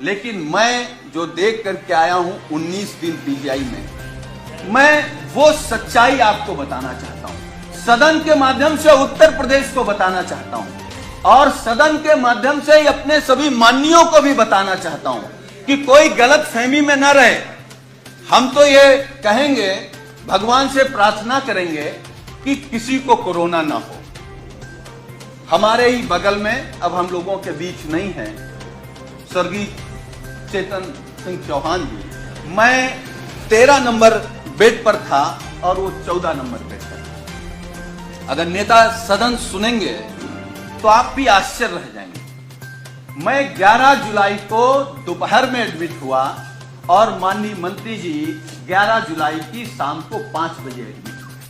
लेकिन मैं जो देख करके आया हूं 19 दिन पीजीआई में, मैं वो सच्चाई आपको बताना चाहता हूं, सदन के माध्यम से उत्तर प्रदेश को बताना चाहता हूं और सदन के माध्यम से अपने सभी माननीयों को भी बताना चाहता हूं कि कोई गलत फहमी में न रहे। हम तो ये कहेंगे, भगवान से प्रार्थना करेंगे कि किसी को कोरोना ना हो। हमारे ही बगल में, अब हम लोगों के बीच नहीं है, स्वर्गीय चेतन सिंह चौहान जी, मैं 13 नंबर बेड पर था और वो 14 नंबर बेड पर था। अगर नेता सदन सुनेंगे तो आप भी आश्चर्य रह जाएंगे। मैं 11 जुलाई को दोपहर में एडमिट हुआ और माननीय मंत्री जी 11 जुलाई की शाम को 5 बजे एडमिट हुए।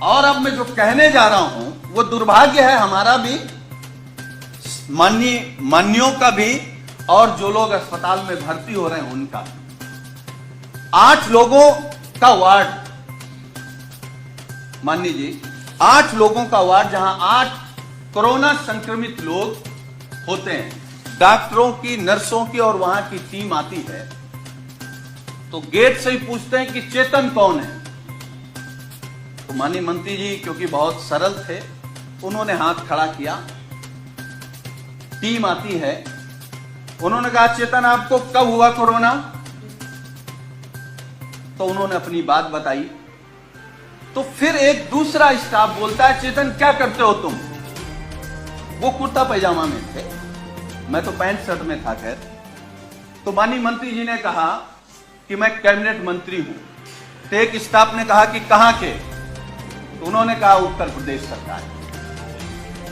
और अब मैं जो कहने जा रहा हूं वो दुर्भाग्य है हमारा भी, माननीयों का भी, और जो लोग अस्पताल में भर्ती हो रहे हैं उनका। 8 लोगों का वार्ड, माननीय जी, 8 लोगों का वार्ड, जहां 8 कोरोना संक्रमित लोग होते हैं। डॉक्टरों की, नर्सों की और वहां की टीम आती है तो गेट से ही पूछते हैं कि चेतन कौन है। तो माननीय मंत्री जी क्योंकि बहुत सरल थे, उन्होंने हाथ खड़ा किया। टीम आती है, उन्होंने कहा चेतन आपको कब हुआ कोरोना? तो उन्होंने अपनी बात बताई। तो फिर एक दूसरा स्टाफ बोलता है चेतन क्या करते हो तुम? वो कुर्ता पैजामा में थे, मैं तो पैंट शर्ट में था। खैर, तो माननीय मंत्री जी ने कहा कि मैं कैबिनेट मंत्री हूं। तो एक स्टाफ ने कहा कि कहां के? तो उन्होंने कहा उत्तर प्रदेश सरकार।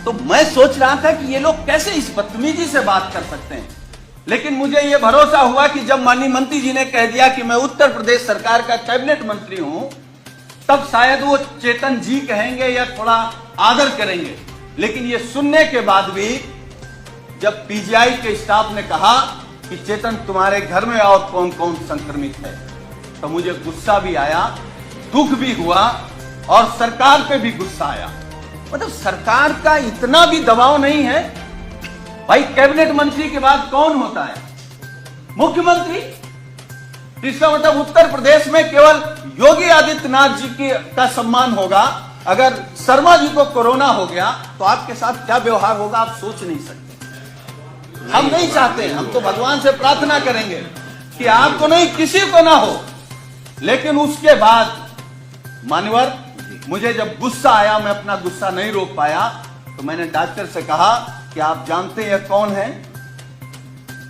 तो मैं सोच रहा था कि ये लोग कैसे इस बदतमीजी से बात कर सकते हैं, लेकिन मुझे यह भरोसा हुआ कि जब माननीय मंत्री जी ने कह दिया कि मैं उत्तर प्रदेश सरकार का कैबिनेट मंत्री हूं, तब शायद वो चेतन जी कहेंगे या थोड़ा आदर करेंगे। लेकिन ये सुनने के बाद भी जब पीजीआई के स्टाफ ने कहा कि चेतन तुम्हारे घर में और कौन कौन संक्रमित है, तो मुझे गुस्सा भी आया, दुख भी हुआ और सरकार पे भी गुस्सा आया। मतलब सरकार का इतना भी दबाव नहीं है भाई। कैबिनेट मंत्री के बाद कौन होता है? मुख्यमंत्री। इसका मतलब उत्तर प्रदेश में केवल योगी आदित्यनाथ जी का सम्मान होगा। अगर शर्मा जी को कोरोना हो गया तो आपके साथ क्या व्यवहार होगा आप सोच नहीं सकते। हम नहीं चाहते, हम तो भगवान से प्रार्थना करेंगे कि आपको नहीं, किसी को ना हो। लेकिन उसके बाद मान्यवर, मुझे जब गुस्सा आया, मैं अपना गुस्सा नहीं रोक पाया, तो मैंने डॉक्टर से कहा कि आप जानते हैं कौन है?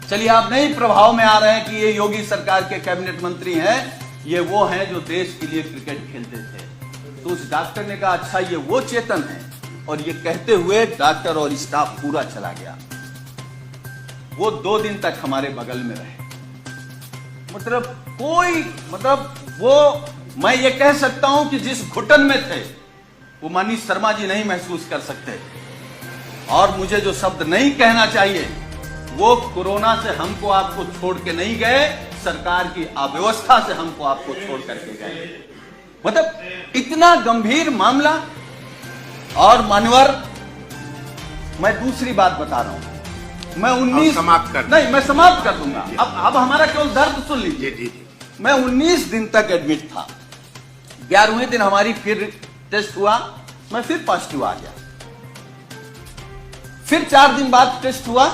चलिए, आप नहीं प्रभाव में आ रहे हैं कि ये योगी सरकार के कैबिनेट मंत्री हैं, ये वो हैं जो देश के लिए क्रिकेट खेलते थे। तो उस डॉक्टर ने कहा अच्छा ये वो चेतन है, और ये कहते हुए डॉक्टर और स्टाफ पूरा चला गया। वो 2 दिन तक हमारे बगल में रहे। मतलब वो, मैं ये कह सकता हूं कि जिस घुटन में थे वो माननीय शर्मा जी नहीं महसूस कर सकते। और मुझे जो शब्द नहीं कहना चाहिए, वो कोरोना से हमको आपको छोड़ के नहीं गए, सरकार की अव्यवस्था से हमको आपको छोड़ करके गए। मतलब इतना गंभीर मामला। और मानवर, मैं दूसरी बात बता रहा हूं, मैं 19 समाप्त कर नहीं, मैं समाप्त कर दूंगा। अब हमारा केवल दर्द सुन लीजिए। जी। मैं 19 दिन तक एडमिट था। 11वें दिन हमारी फिर टेस्ट हुआ, मैं फिर पॉजिटिव आ गया। फिर 4 दिन बाद टेस्ट हुआ,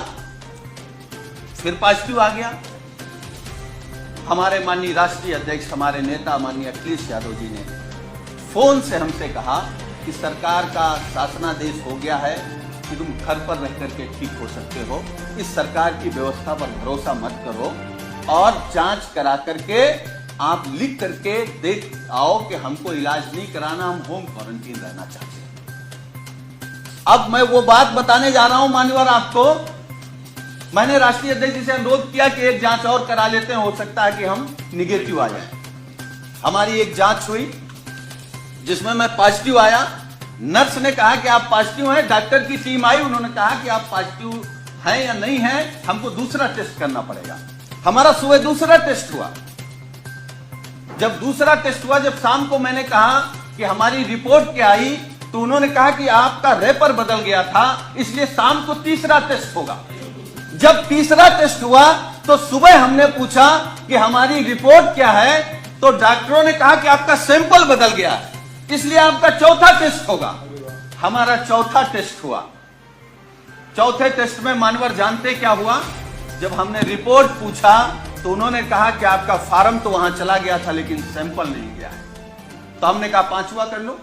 फिर पॉजिटिव आ गया। हमारे माननीय राष्ट्रीय अध्यक्ष, हमारे नेता माननीय अखिलेश यादव जी ने फोन से हमसे कहा कि सरकार का शासनादेश हो गया है कि तुम घर पर रह करके ठीक हो सकते हो। इस सरकार की व्यवस्था पर भरोसा मत करो और जांच करा करके आप लिख करके देख आओ कि हमको इलाज नहीं कराना, हम होम क्वारंटीन रहना चाहते हैं। अब मैं वो बात बताने जा रहा हूं मान्यवर आपको। मैंने राष्ट्रीय अध्यक्ष जी से अनुरोध किया कि एक जांच और करा लेते हैं, हो सकता है कि हम निगेटिव आ जाए। हमारी एक जांच हुई जिसमें मैं पॉजिटिव आया। नर्स ने कहा कि आप पॉजिटिव हैं, डॉक्टर की टीम आई, उन्होंने कहा कि आप पॉजिटिव हैं या नहीं हैं, हमको दूसरा टेस्ट करना पड़ेगा। हमारा सुबह दूसरा टेस्ट हुआ। जब दूसरा टेस्ट हुआ, जब शाम को मैंने कहा कि हमारी रिपोर्ट क्या आई, तो उन्होंने कहा कि आपका रेपर बदल गया था, इसलिए शाम को तीसरा टेस्ट होगा। जब तीसरा टेस्ट हुआ तो सुबह हमने पूछा कि हमारी रिपोर्ट क्या है, तो डॉक्टरों ने कहा कि आपका सैंपल बदल गया है, इसलिए आपका चौथा टेस्ट होगा। हमारा चौथा टेस्ट हुआ। चौथे टेस्ट में मानवर जानते क्या हुआ? जब हमने रिपोर्ट पूछा तो उन्होंने कहा कि आपका फार्म तो वहां चला गया था लेकिन सैंपल नहीं गया है। तो हमने कहा पांचवा कर लो।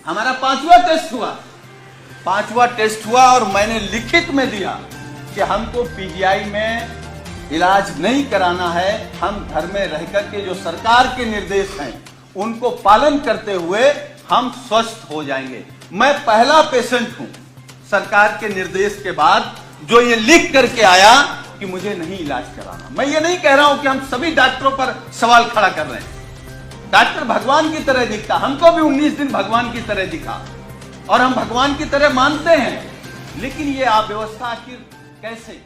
हमारा पांचवा टेस्ट हुआ। पांचवा टेस्ट हुआ और मैंने लिखित में दिया कि हमको पीजीआई में इलाज नहीं कराना है, हम घर में रहकर के जो सरकार के निर्देश हैं उनको पालन करते हुए हम स्वस्थ हो जाएंगे। मैं पहला पेशेंट हूं सरकार के निर्देश के बाद जो ये लिख करके आया कि मुझे नहीं इलाज कराना। मैं ये नहीं कह रहा हूं कि हम सभी डॉक्टरों पर सवाल खड़ा कर रहे हैं। डॉक्टर भगवान की तरह दिखता, हमको भी 19 दिन भगवान की तरह दिखा और हम भगवान की तरह मानते हैं, लेकिन ये अव्यवस्था आखिर कैसे?